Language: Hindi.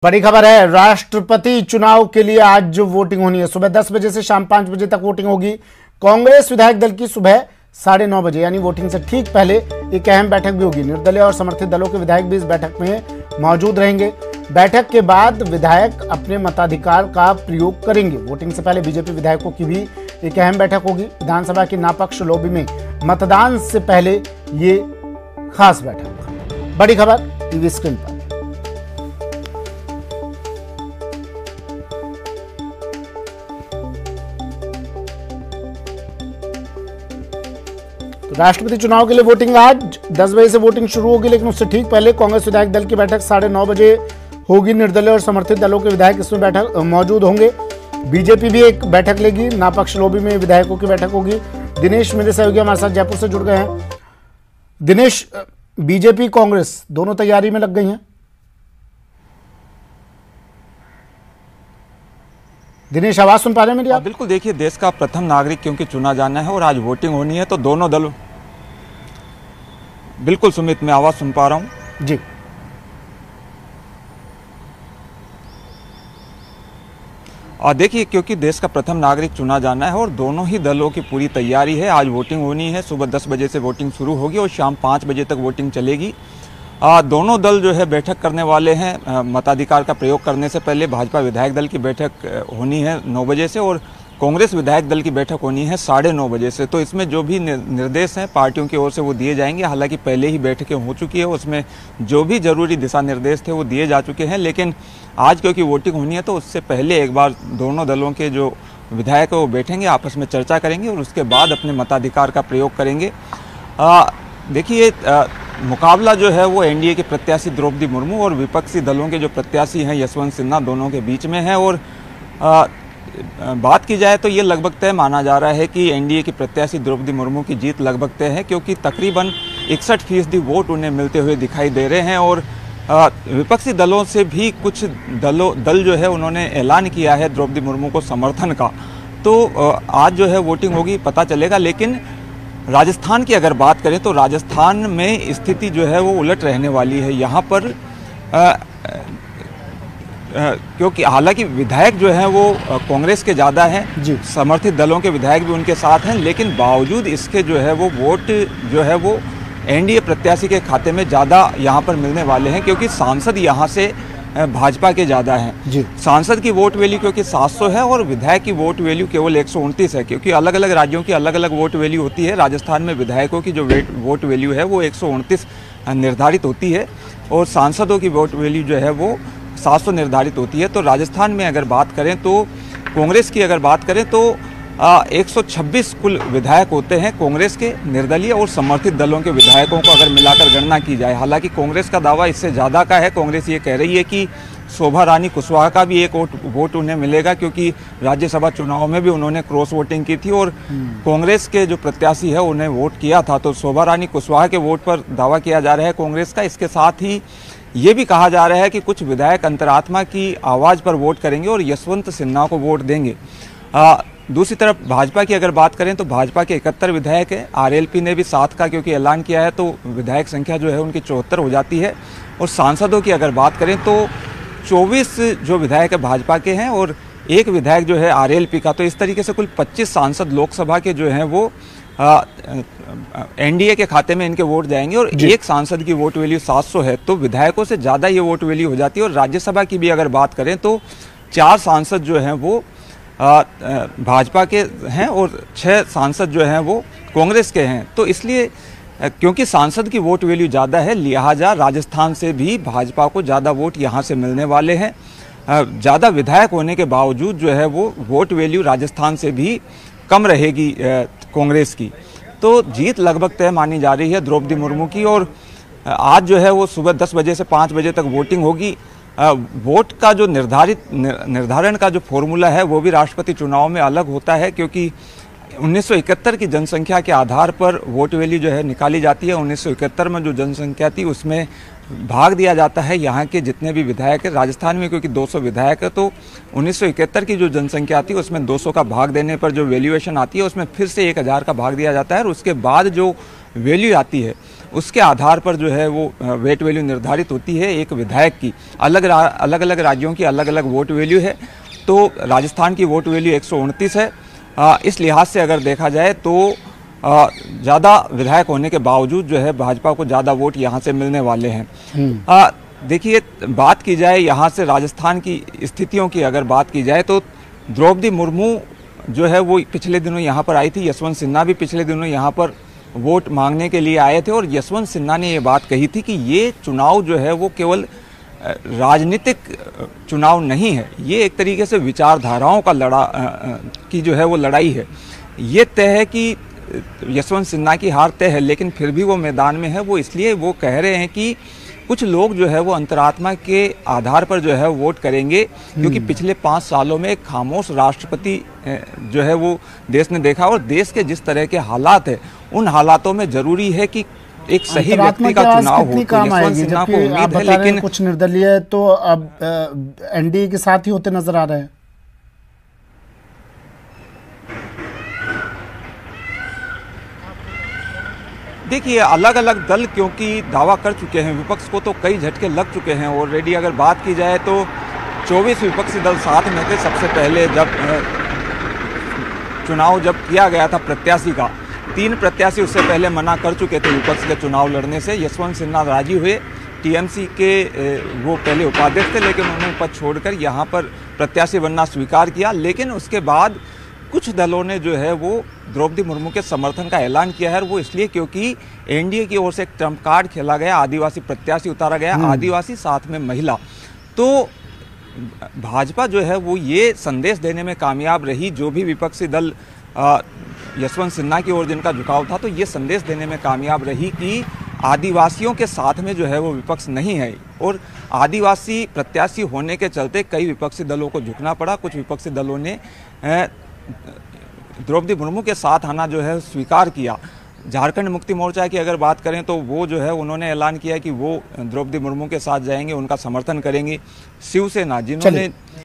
बड़ी खबर है, राष्ट्रपति चुनाव के लिए आज जो वोटिंग होनी है सुबह 10 बजे से शाम 5 बजे तक वोटिंग होगी। कांग्रेस विधायक दल की सुबह 9:30 बजे यानी वोटिंग से ठीक पहले एक अहम बैठक भी होगी। निर्दलीय और समर्थित दलों के विधायक भी इस बैठक में मौजूद रहेंगे। बैठक के बाद विधायक अपने मताधिकार का प्रयोग करेंगे। वोटिंग से पहले बीजेपी विधायकों की भी एक अहम बैठक होगी। विधानसभा की नापक्ष लॉबी में मतदान से पहले ये खास बैठक। बड़ी खबर टीवी स्क्रीन पर। राष्ट्रपति चुनाव के लिए वोटिंग आज 10 बजे से वोटिंग शुरू होगी, लेकिन उससे ठीक पहले कांग्रेस विधायक दल की बैठक 9:30 बजे होगी। निर्दलीय और समर्थित दलों के विधायक इसमें बैठक मौजूद होंगे। बीजेपी भी एक बैठक लेगी। नापक्ष लॉबी में विधायकों की बैठक होगी। दिनेश मेरे सहयोगी हमारे साथ जयपुर से जुड़ गए हैं। दिनेश, बीजेपी कांग्रेस दोनों तैयारी में लग गई हैं। दिनेश, आवाज सुन पा रहे हैं मेरी आप? बिल्कुल, देखिए, देश का प्रथम नागरिक क्योंकि चुना जाना है और आज वोटिंग होनी है, तो दोनों दल। बिल्कुल सुमित, मैं आवाज सुन पा रहा हूं जी। और देखिए, क्योंकि देश का प्रथम नागरिक चुना जाना है और दोनों ही दलों की पूरी तैयारी है। आज वोटिंग होनी है, सुबह 10 बजे से वोटिंग शुरू होगी और शाम 5 बजे तक वोटिंग चलेगी। दोनों दल जो है बैठक करने वाले हैं। मताधिकार का प्रयोग करने से पहले भाजपा विधायक दल की बैठक होनी है 9 बजे से और कांग्रेस विधायक दल की बैठक होनी है 9:30 बजे से। तो इसमें जो भी निर्देश हैं पार्टियों की ओर से वो दिए जाएंगे। हालांकि पहले ही बैठकें हो चुकी है, उसमें जो भी जरूरी दिशा निर्देश थे वो दिए जा चुके हैं। लेकिन आज क्योंकि वोटिंग होनी है तो उससे पहले एक बार दोनों दलों के जो विधायक है वो बैठेंगे, आपस में चर्चा करेंगे और उसके बाद अपने मताधिकार का प्रयोग करेंगे। देखिए, मुकाबला जो है वो एनडीए के प्रत्याशी द्रौपदी मुर्मू और विपक्षी दलों के जो प्रत्याशी हैं यशवंत सिन्हा, दोनों के बीच में है। और बात की जाए तो ये लगभग तय माना जा रहा है कि एनडीए की प्रत्याशी द्रौपदी मुर्मू की जीत लगभग तय है, क्योंकि तकरीबन 61% वोट उन्हें मिलते हुए दिखाई दे रहे हैं। और विपक्षी दलों से भी कुछ दल जो है उन्होंने ऐलान किया है द्रौपदी मुर्मू को समर्थन का। तो आज जो है वोटिंग होगी, पता चलेगा। लेकिन राजस्थान की अगर बात करें तो राजस्थान में स्थिति जो है वो उलट रहने वाली है। यहाँ पर क्योंकि हालांकि विधायक जो है वो कांग्रेस के ज़्यादा हैं, समर्थित दलों के विधायक भी उनके साथ हैं, लेकिन बावजूद इसके जो है वो वोट जो है वो एनडीए प्रत्याशी के खाते में ज़्यादा यहाँ पर मिलने वाले हैं, क्योंकि सांसद यहाँ से भाजपा के ज़्यादा हैं। सांसद की वोट वैल्यू क्योंकि 700 है और विधायक की वोट वैल्यू केवल 129 है, क्योंकि अलग अलग राज्यों की अलग अलग वोट वैल्यू होती है। राजस्थान में विधायकों की जो वोट वैल्यू है वो 129 निर्धारित होती है और सांसदों की वोट वैल्यू जो है वो 700 निर्धारित होती है। तो राजस्थान में अगर बात करें तो कांग्रेस की अगर बात करें तो 126 कुल विधायक होते हैं कांग्रेस के, निर्दलीय और समर्थित दलों के विधायकों को अगर मिलाकर गणना की जाए। हालांकि कांग्रेस का दावा इससे ज़्यादा का है। कांग्रेस ये कह रही है कि शोभा रानी कुशवाहा का भी एक वोट उन्हें मिलेगा, क्योंकि राज्यसभा चुनाव में भी उन्होंने क्रॉस वोटिंग की थी और कांग्रेस के जो प्रत्याशी है उन्हें वोट किया था। तो शोभा रानी कुशवाहा के वोट पर दावा किया जा रहा है कांग्रेस का। इसके साथ ही ये भी कहा जा रहा है कि कुछ विधायक अंतरात्मा की आवाज़ पर वोट करेंगे और यशवंत सिन्हा को वोट देंगे। दूसरी तरफ भाजपा की अगर बात करें तो भाजपा के 71 विधायक हैं। आरएलपी ने भी 7 का क्योंकि ऐलान किया है, तो विधायक संख्या जो है उनकी 74 हो जाती है। और सांसदों की अगर बात करें तो 24 जो विधायक है भाजपा के हैं और एक विधायक जो है आरएलपी का। तो इस तरीके से कुल 25 सांसद लोकसभा के जो हैं वो एनडीए के खाते में इनके वोट जाएंगे और एक सांसद की वोट वैल्यू 700 है, तो विधायकों से ज़्यादा ये वोट वैल्यू हो जाती है। और राज्यसभा की भी अगर बात करें तो 4 सांसद जो हैं वो भाजपा के हैं और 6 सांसद जो हैं वो कांग्रेस के हैं। तो इसलिए क्योंकि सांसद की वोट वैल्यू ज़्यादा है, लिहाजा राजस्थान से भी भाजपा को ज़्यादा वोट यहाँ से मिलने वाले हैं। ज़्यादा विधायक होने के बावजूद जो है वो वोट वैल्यू राजस्थान से भी कम रहेगी कांग्रेस की। तो जीत लगभग तय मानी जा रही है द्रौपदी मुर्मू की। और आज जो है वो सुबह 10 बजे से 5 बजे तक वोटिंग होगी। वोट का जो निर्धारण का जो फॉर्मूला है वो भी राष्ट्रपति चुनाव में अलग होता है, क्योंकि 1971 की जनसंख्या के आधार पर वोट वैल्यू जो है निकाली जाती है। 1971 में जो जनसंख्या थी उसमें भाग दिया जाता है यहाँ के जितने भी विधायक है। राजस्थान में क्योंकि 200 विधायक है तो 1971 की जो जनसंख्या थी उसमें 200 का भाग देने पर जो वैल्यूएशन आती है उसमें फिर से 1000 का भाग दिया जाता है और उसके बाद जो वैल्यू आती है उसके आधार पर जो है वो वोट वैल्यू निर्धारित होती है। एक विधायक की अलग अलग राज्यों की अलग अलग वोट वैल्यू है। तो राजस्थान की वोट वैल्यू 129 है। इस लिहाज से अगर देखा जाए तो ज़्यादा विधायक होने के बावजूद जो है भाजपा को ज़्यादा वोट यहाँ से मिलने वाले हैं। देखिए, बात की जाए यहाँ से राजस्थान की स्थितियों की, अगर बात की जाए तो द्रौपदी मुर्मू जो है वो पिछले दिनों यहाँ पर आई थी। यशवंत सिन्हा भी पिछले दिनों यहाँ पर वोट मांगने के लिए आए थे और यशवंत सिन्हा ने ये बात कही थी कि ये चुनाव जो है वो केवल राजनीतिक चुनाव नहीं है, ये एक तरीके से विचारधाराओं का की जो है वो लड़ाई है। ये तय है कि यशवंत सिन्हा की हार तय है, लेकिन फिर भी वो मैदान में है। वो इसलिए वो कह रहे हैं कि कुछ लोग जो है वो अंतरात्मा के आधार पर जो है वोट करेंगे, क्योंकि पिछले 5 सालों में एक खामोश राष्ट्रपति जो है वो देश ने देखा और देश के जिस तरह के हालात है उन हालातों में जरूरी है कि एक सही व्यक्ति का चुनाव हो। तो यशवंत सिन्हा को उम्मीद है, लेकिन कुछ निर्दलीय तो अब एनडीए के साथ ही होते नजर आ रहे हैं। देखिए, अलग अलग दल क्योंकि दावा कर चुके हैं, विपक्ष को तो कई झटके लग चुके हैं ऑलरेडी। अगर बात की जाए तो 24 विपक्षी दल साथ में थे। सबसे पहले जब चुनाव किया गया था प्रत्याशी का, 3 प्रत्याशी उससे पहले मना कर चुके थे विपक्ष के चुनाव लड़ने से। यशवंत सिन्हा राजी हुए, टीएमसी के वो पहले उपाध्यक्ष थे, लेकिन उन्होंने पद छोड़कर यहाँ पर प्रत्याशी बनना स्वीकार किया। लेकिन उसके बाद कुछ दलों ने जो है वो द्रौपदी मुर्मू के समर्थन का ऐलान किया है। वो इसलिए क्योंकि एनडीए की ओर से एक ट्रम्प कार्ड खेला गया, आदिवासी प्रत्याशी उतारा गया, आदिवासी साथ में महिला। तो भाजपा जो है वो ये संदेश देने में कामयाब रही, जो भी विपक्षी दल यशवंत सिन्हा की ओर जिनका झुकाव था, तो ये संदेश देने में कामयाब रही कि आदिवासियों के साथ में जो है वो विपक्ष नहीं है। और आदिवासी प्रत्याशी होने के चलते कई विपक्षी दलों को झुकना पड़ा। कुछ विपक्षी दलों ने द्रौपदी मुर्मू के साथ आना जो है स्वीकार किया। झारखंड मुक्ति मोर्चा की अगर बात करें तो वो जो है उन्होंने ऐलान किया कि वो द्रौपदी मुर्मू के साथ जाएंगे, उनका समर्थन करेंगे। शिवसेना जिन्होंने